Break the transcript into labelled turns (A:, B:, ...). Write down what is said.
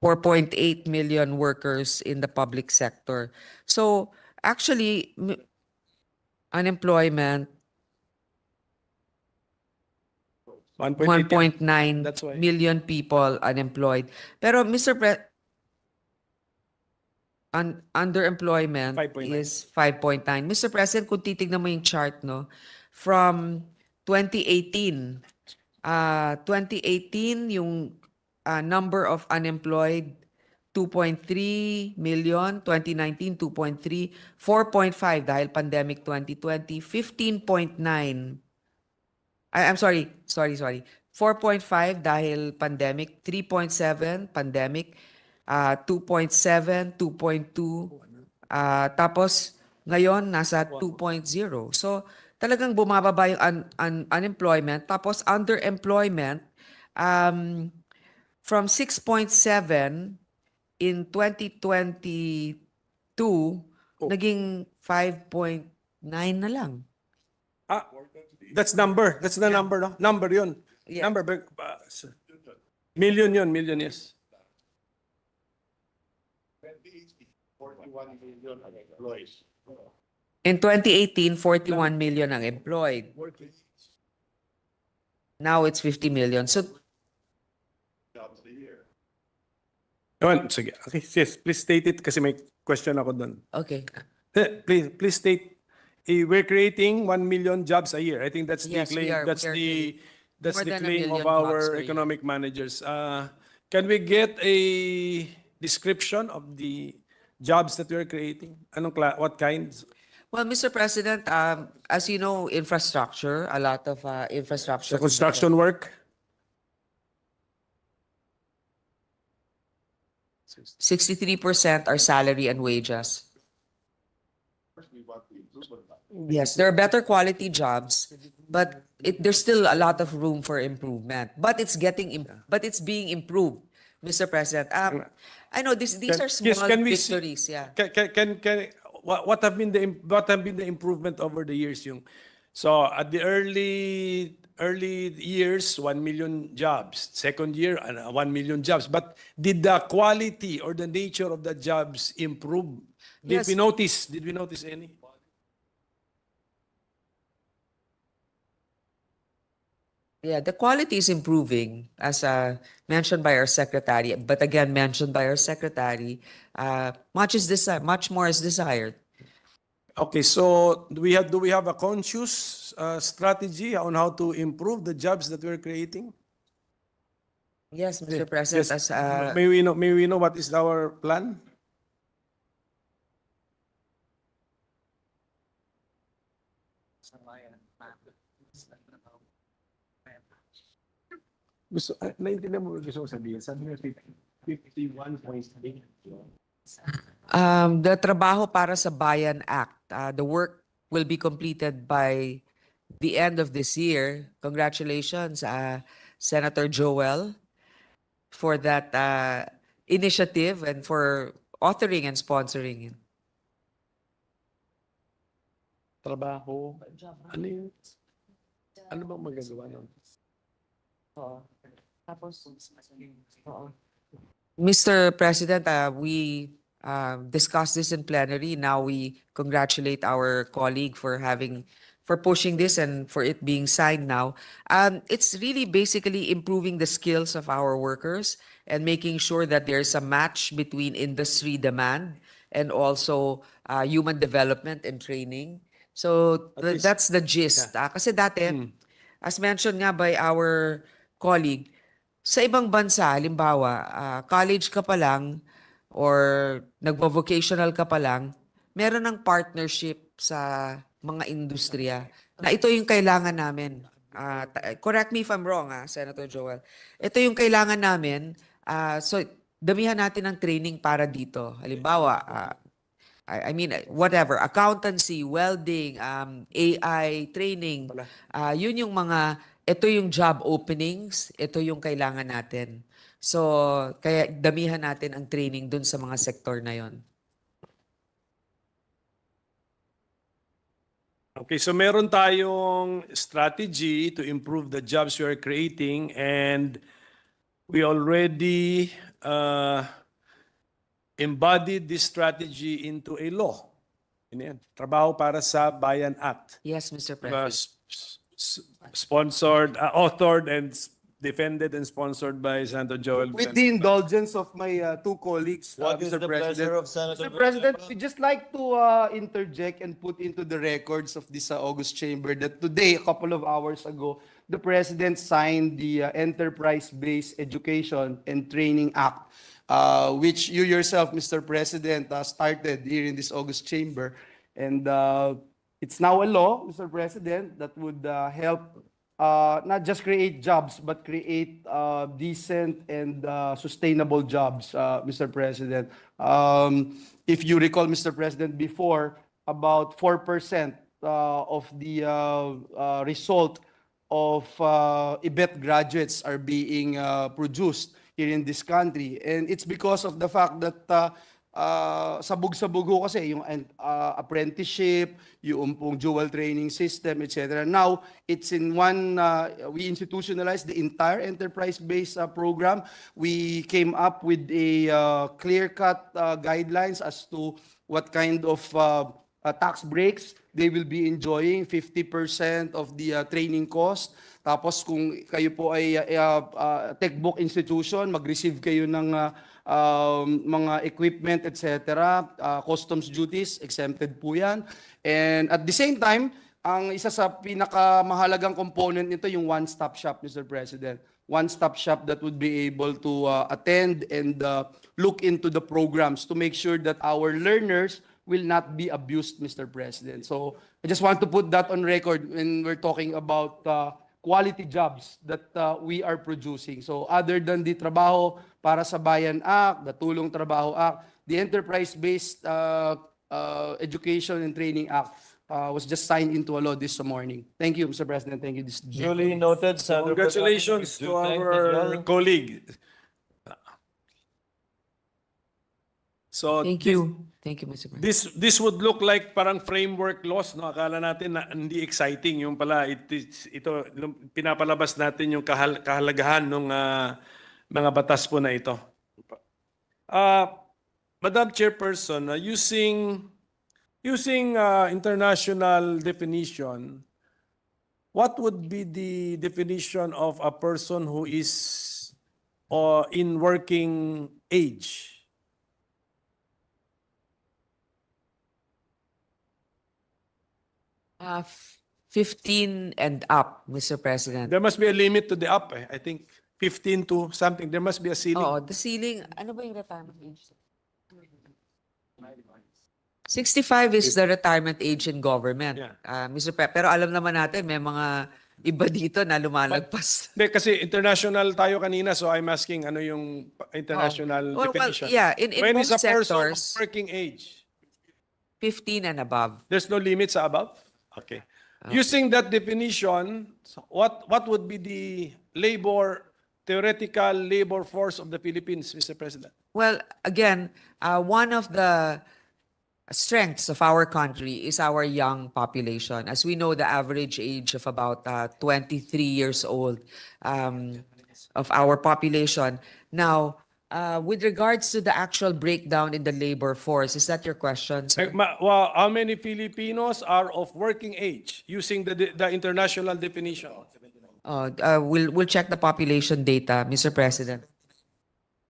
A: 4.8 million workers in the public sector. So actually, unemployment, 1.9 million people unemployed. Pero Mr. Underemployment
B: 5.9.
A: is 5.9. Mr. President, kung titignan mo yung chart, no, from 2018, 2018 yung number of unemployed 2.3 million, 2019 2.3, 4.5 dahil pandemic 2020, 15.9. I'm sorry. 4.5 dahil pandemic, 3.7 pandemic, 2.7, 2.2, tapos ngayon nasa 2.0. So talagang bumababa yung unemployment. Tapos underemployment, from 6.7 in 2022, naging 5.9 na lang.
B: That's number. That's the number, no? Number yun.
A: Yeah.
B: Number. Million yun. Million, yes.
C: 41 million employees.
A: In 2018, 41 million ang employed. Now it's 50 million. So
C: Jobs a year.
B: Sige. Okay, yes. Please state it kasi may question ako doon.
A: okay.
B: Please state. We're creating 1 million jobs a year. I think that's
A: Yes,
B: the
A: we
B: claim.
A: are-
B: That's
A: we are
B: the that's
A: more
B: the
A: than 1
B: claim
A: million
B: of
A: jobs
B: our
A: per year.
B: economic managers. Can we get a description of the jobs that we're creating? What kinds?
A: Well, Mr. President, as you know, infrastructure, a lot of infrastructure.
B: The construction work.
A: 63% are salary and wages.
C: We want to improve on that.
A: Yes, there are better quality jobs, but there's still a lot of room for improvement. But it's being improved, Mr. President. I know these are small
B: can we see-
A: victories. Yeah.
B: What have been the improvement over the years? So at the early years, 1 million jobs. Second year, 1 million jobs. But did the quality or the nature of the jobs improve? Did
A: Yes.
B: we notice? Did we notice any?
A: Yeah, the quality is improving, as mentioned by our secretary. But again, mentioned by our secretary, much more is desired.
B: Okay, so do we have a conscious strategy on how to improve the jobs that we're creating?
A: Yes, Mr. President.
B: Yes.
A: As
B: May we know what is our plan? Naintindihan mo gusto kong sabihin? Sabi nga 51.8.
A: the Trabaho para sa Bayan Act, the work will be completed by the end of this year. Congratulations, Senator Joel, for that initiative and for authoring and sponsoring it.
B: Trabaho. Ano yun? Ano bang magagawa nun?
A: Mr. President, we discussed this in plenary. Now we congratulate our colleague for pushing this and for it being signed now. It's really basically improving the skills of our workers and making sure that there's a match between industry demand and also human development and training. So that's the gist. Kasi dati, as mentioned nga by our colleague, sa ibang bansa, halimbawa, college ka pa lang or nagvo-vocational ka pa lang, meron ng partnership sa mga industriya na ito yung kailangan namin. Correct me if I'm wrong, Senator Joel. Ito yung kailangan namin. So, damihan natin ng training para dito. Halimbawa, I mean, whatever, accountancy, welding, AI training, yun yung ito yung job openings, ito yung kailangan natin. So, kaya damihan natin ang training dun sa mga sektor na yon.
B: Okay, so meron tayong strategy to improve the jobs we are creating, and we already embodied this strategy into a law. Ano yan? Trabaho para sa Bayan Act.
A: Yes, Mr.
B: Diba?
A: President.
B: Sponsored, authored and defended and sponsored by Senator Joel.
D: With the indulgence of my two colleagues,
E: What is
D: Mr.
E: the
D: President.
E: pleasure of Senator
D: Mr. President, we just like to interject and put into the records of this August chamber that today, a couple of hours ago, the President signed the Enterprise-Based Education and Training Act, which you yourself, Mr. President, started here in this August chamber. And it's now a law, Mr. President, that would help not just create jobs, but create decent and sustainable jobs, Mr. President. If you recall, Mr. President, before, about 4% of the result of IBET graduates are being produced here in this country. And it's because of the fact that sabog-sabog ho kasi yung apprenticeship, yung pong dual training system, etc. Now, it's in one, we institutionalized the entire enterprise-based program. We came up with a clear-cut guidelines as to what kind of tax breaks they will be enjoying, 50% of the training cost. Tapos kung kayo po ay textbook institution, mag-receive kayo ng mga equipment, etc. Customs duties, exempted po yan. And at the same time, ang isa sa pinakamahalagang component nito yung one-stop shop, Mr. President. One-stop shop that would be able to attend and look into the programs to make sure that our learners will not be abused, Mr. President. So I just want to put that on record when we're talking about quality jobs that we are producing. So other than the Trabaho para sa Bayan Act, the Tulong Trabaho Act, the Enterprise-Based Education and Training Act was just signed into a law this morning. Thank you, Mr. President. Thank you.
E: Duly noted, Senator.
B: Congratulations to our colleague. So
A: Thank you. Thank you, Mr. President.
B: this would look like parang framework laws, no? Akala natin na hindi exciting, yung pala ito pinapalabas natin yung kahalagahan ng mga batas po na ito. Madam Chairperson, using international definition, what would be the definition of a person who is in working age?
A: 15 and up, Mr. President.
B: There must be a limit to the up. I think 15 to something. There must be a ceiling.
A: Oo, the ceiling, ano ba yung retirement age? 65 is the retirement age in government,
B: Yeah.
A: Mr. Pero alam naman natin, may mga iba dito na lumalagpas.
B: Hindi, kasi international tayo kanina, so I'm asking ano yung international
A: Well,
B: definition.
A: yeah, in
B: When is
A: most
B: a person of
A: sectors,
B: working age?
A: 15 and above.
B: There's no limit sa above? Okay. Using that definition, what would be the theoretical labor force of the Philippines, Mr. President?
A: Well, again, one of the strengths of our country is our young population. As we know, the average age of about 23 years old of our population. Now, with regards to the actual breakdown in the labor force, is that your question, sir?
B: Well, how many Filipinos are of working age using the international definition?
A: We'll check the population data, Mr. President.